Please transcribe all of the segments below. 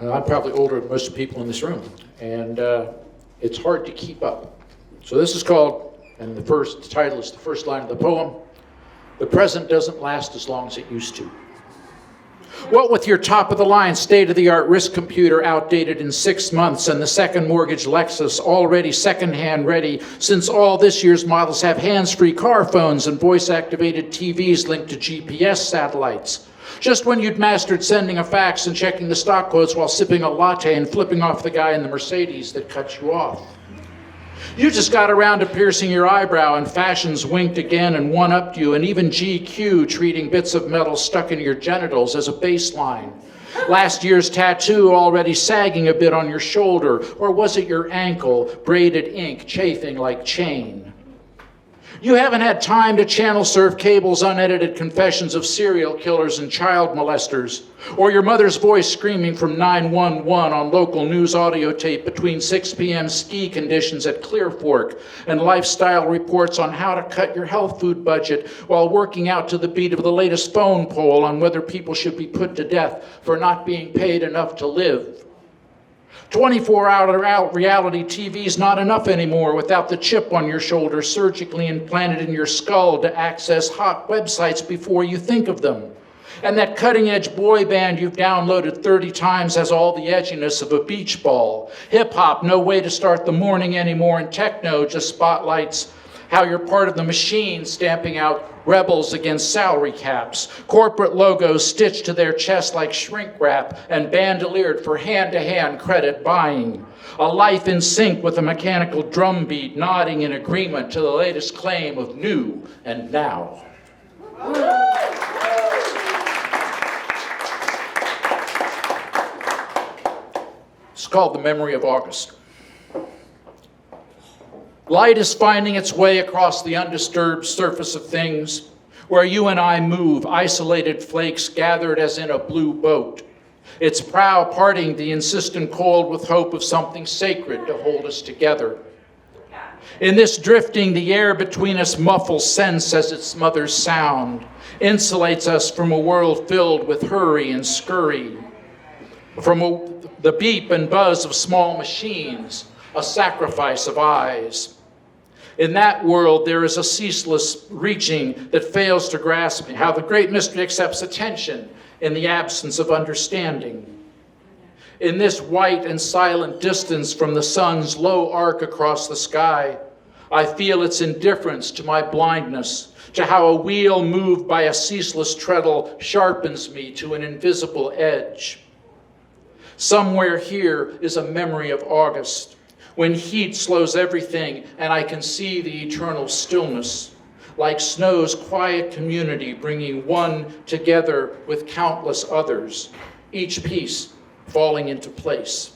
I'm probably older than most people in this room, and it's hard to keep up. So this is called, and the title is the first line of the poem, "The present doesn't last as long as it used to." What with your top-of-the-line, state-of-the-art risk computer outdated in 6 months and the second mortgage Lexus already second-hand ready, since all this year's models have hands-free car phones and voice-activated TVs linked to GPS satellites. Just when you'd mastered sending a fax and checking the stock quotes while sipping a latte and flipping off the guy in the Mercedes that cut you off. You just got around to piercing your eyebrow, and fashions winked again and one-upped you, and even GQ treating bits of metal stuck in your genitals as a baseline. Last year's tattoo already sagging a bit on your shoulder, or was it your ankle, braided ink chafing like chain? You haven't had time to channel surf cable's unedited confessions of serial killers and child molesters, or your mother's voice screaming from 911 on local news audio tape between 6 p.m. ski conditions at Clear Fork and lifestyle reports on how to cut your health food budget while working out to the beat of the latest phone poll on whether people should be put to death for not being paid enough to live. 24-hour reality TV's not enough anymore without the chip on your shoulder surgically implanted in your skull to access hot websites before you think of them. And that cutting-edge boy band you've downloaded 30 times has all the edginess of a beach ball. Hip-hop, no way to start the morning anymore, and techno just spotlights how you're part of the machine stamping out rebels against salary caps, corporate logos stitched to their chest like shrink wrap and bandoliered for hand-to-hand credit buying. A life in sync with a mechanical drum beat nodding in agreement to the latest claim of new and now. It's called The Memory of August. Light is finding its way across the undisturbed surface of things, where you and I move, isolated flakes gathered as in a blue boat. Its prow parting the insistent cold with hope of something sacred to hold us together. In this drifting, the air between us muffles sense as it smothers sound, insulates us from a world filled with hurry and scurry, from the beep and buzz of small machines, a sacrifice of eyes. In that world, there is a ceaseless reaching that fails to grasp how the great mystery accepts attention in the absence of understanding. In this white and silent distance from the sun's low arc across the sky, I feel its indifference to my blindness, to how a wheel moved by a ceaseless treadle sharpens me to an invisible edge. Somewhere here is a memory of August, when heat slows everything and I can see the eternal stillness, like snow's quiet community bringing one together with countless others, each piece falling into place.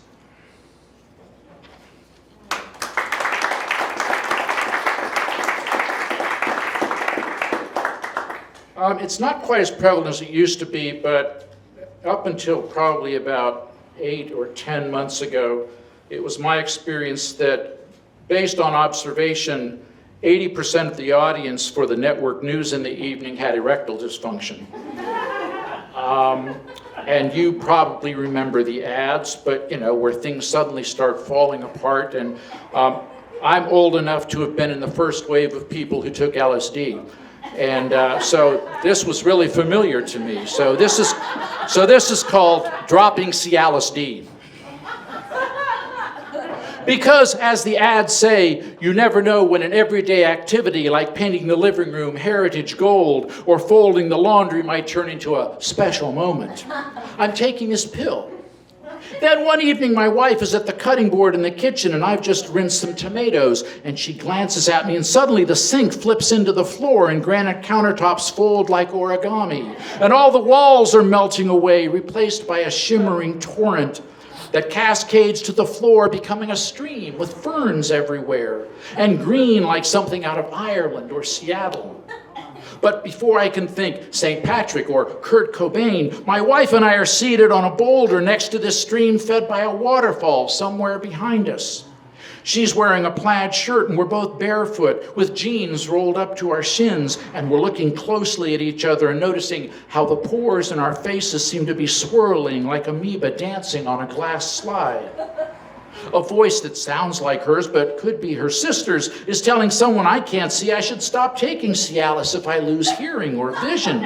It's not quite as prevalent as it used to be, but up until probably about 8 or 10 months ago, it was my experience that, based on observation, 80% of the audience for the network news in the evening had erectile dysfunction. And you probably remember the ads, but where things suddenly start falling apart. And I'm old enough to have been in the first wave of people who took LSD. And so this was really familiar to me. So this is called dropping Cialis D. Because, as the ads say, you never know when an everyday activity like painting the living room heritage gold or folding the laundry might turn into a special moment. I'm taking this pill. Then one evening my wife is at the cutting board in the kitchen and I've just rinsed some tomatoes, and she glances at me and suddenly the sink flips into the floor and granite countertops fold like origami, and all the walls are melting away, replaced by a shimmering torrent that cascades to the floor, becoming a stream with ferns everywhere and green like something out of Ireland or Seattle. But before I can think St. Patrick or Kurt Cobain, my wife and I are seated on a boulder next to this stream fed by a waterfall somewhere behind us. She's wearing a plaid shirt and we're both barefoot with jeans rolled up to our shins, and we're looking closely at each other and noticing how the pores in our faces seem to be swirling like amoeba dancing on a glass slide. A voice that sounds like hers but could be her sister's is telling someone I can't see I should stop taking Cialis if I lose hearing or vision.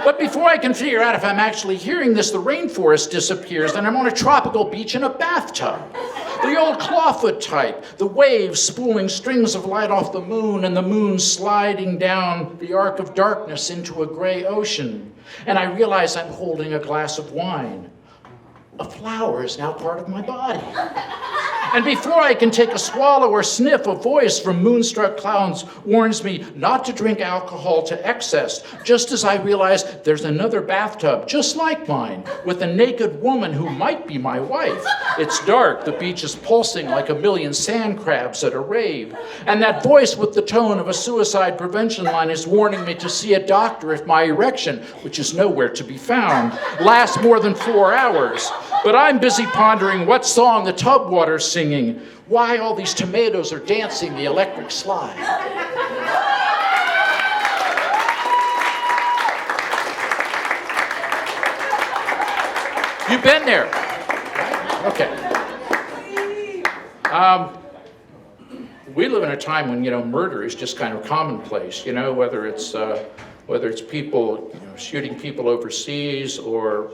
But before I can figure out if I'm actually hearing this, the rainforest disappears and I'm on a tropical beach in a bathtub. The old clawfoot type, the waves spooling strings of light off the moon and the moon sliding down the arc of darkness into a gray ocean. And I realize I'm holding a glass of wine. A flower is now part of my body. And before I can take a swallow or sniff, a voice from moonstruck clouds warns me not to drink alcohol to excess, just as I realize there's another bathtub just like mine with a naked woman who might be my wife. It's dark, the beach is pulsing like a million sand crabs at a rave, and that voice with the tone of a suicide prevention line is warning me to see a doctor if my erection, which is nowhere to be found, lasts more than 4 hours. But I'm busy pondering what song the tub water's singing, why all these tomatoes are dancing the electric slide. You've been there. Okay. We live in a time when, murder is just kind of commonplace, whether it's people, shooting people overseas or,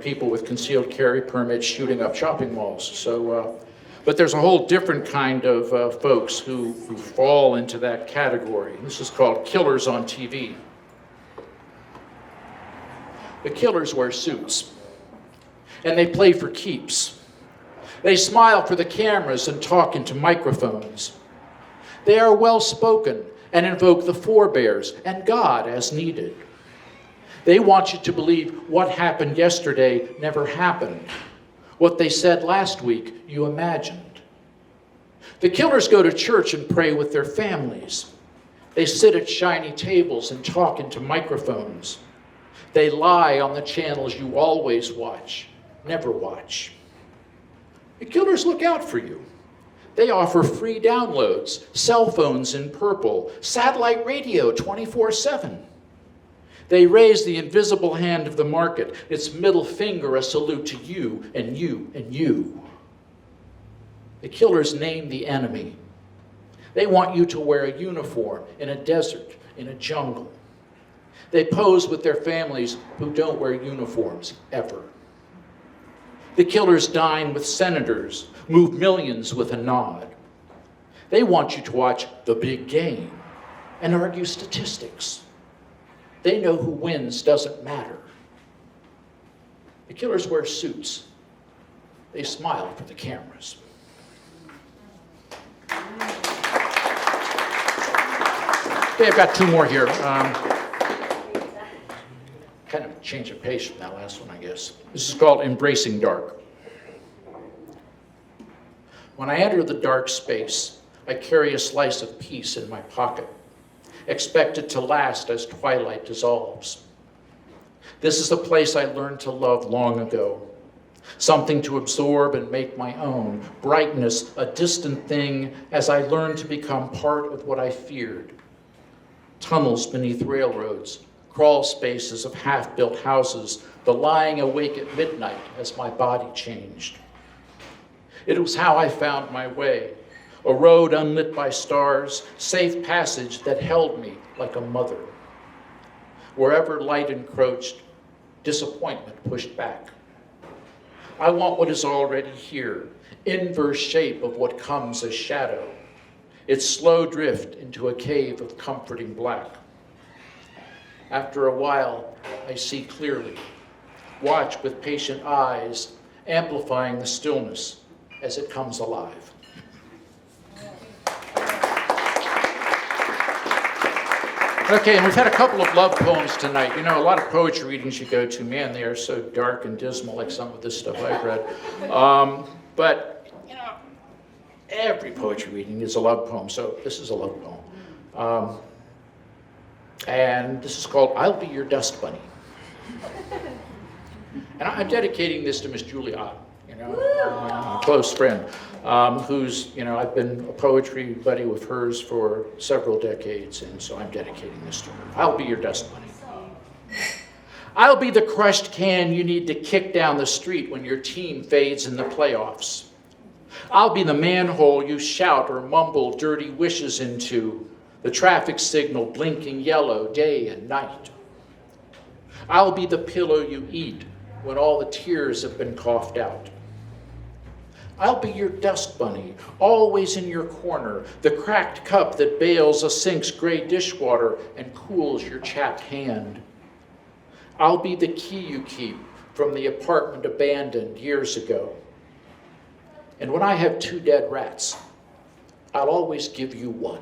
people with concealed carry permits shooting up shopping malls. So, but there's a whole different kind of folks who fall into that category. This is called killers on TV. The killers wear suits, and they play for keeps. They smile for the cameras and talk into microphones. They are well-spoken and invoke the forebears and God as needed. They want you to believe what happened yesterday never happened. What they said last week, you imagined. The killers go to church and pray with their families. They sit at shiny tables and talk into microphones. They lie on the channels you always watch, never watch. The killers look out for you. They offer free downloads, cell phones in purple, satellite radio 24/7. They raise the invisible hand of the market, its middle finger a salute to you and you and you. The killers name the enemy. They want you to wear a uniform in a desert, in a jungle. They pose with their families who don't wear uniforms ever. The killers dine with senators, move millions with a nod. They want you to watch the big game and argue statistics. They know who wins doesn't matter. The killers wear suits. They smile for the cameras. Okay, I've got 2 more here. Kind of a change of pace from that last one, I guess. This is called Embracing Dark. When I enter the dark space, I carry a slice of peace in my pocket, expect it to last as twilight dissolves. This is a place I learned to love long ago, something to absorb and make my own, brightness a distant thing as I learned to become part of what I feared. Tunnels beneath railroads, crawl spaces of half-built houses, the lying awake at midnight as my body changed. It was how I found my way, a road unlit by stars, safe passage that held me like a mother. Wherever light encroached, disappointment pushed back. I want what is already here, inverse shape of what comes as shadow, its slow drift into a cave of comforting black. After a while, I see clearly, watch with patient eyes, amplifying the stillness as it comes alive. Okay, and we've had a couple of love poems tonight. A lot of poetry readings you go to, man, they are so dark and dismal, like some of this stuff I've read. But every poetry reading is a love poem, so this is a love poem. And this is called I'll Be Your Dust Bunny. And I'm dedicating this to Miss Julie Ott, my close friend. who's, I've been a poetry buddy with hers for several decades, and so I'm dedicating this to her. I'll be your dust bunny. I'll be the crushed can you need to kick down the street when your team fades in the playoffs. I'll be the manhole you shout or mumble dirty wishes into, the traffic signal blinking yellow day and night. I'll be the pillow you eat when all the tears have been coughed out. I'll be your dust bunny, always in your corner, the cracked cup that bails a sink's gray dishwater and cools your chapped hand. I'll be the key you keep from the apartment abandoned years ago. And when I have 2 dead rats, I'll always give you one.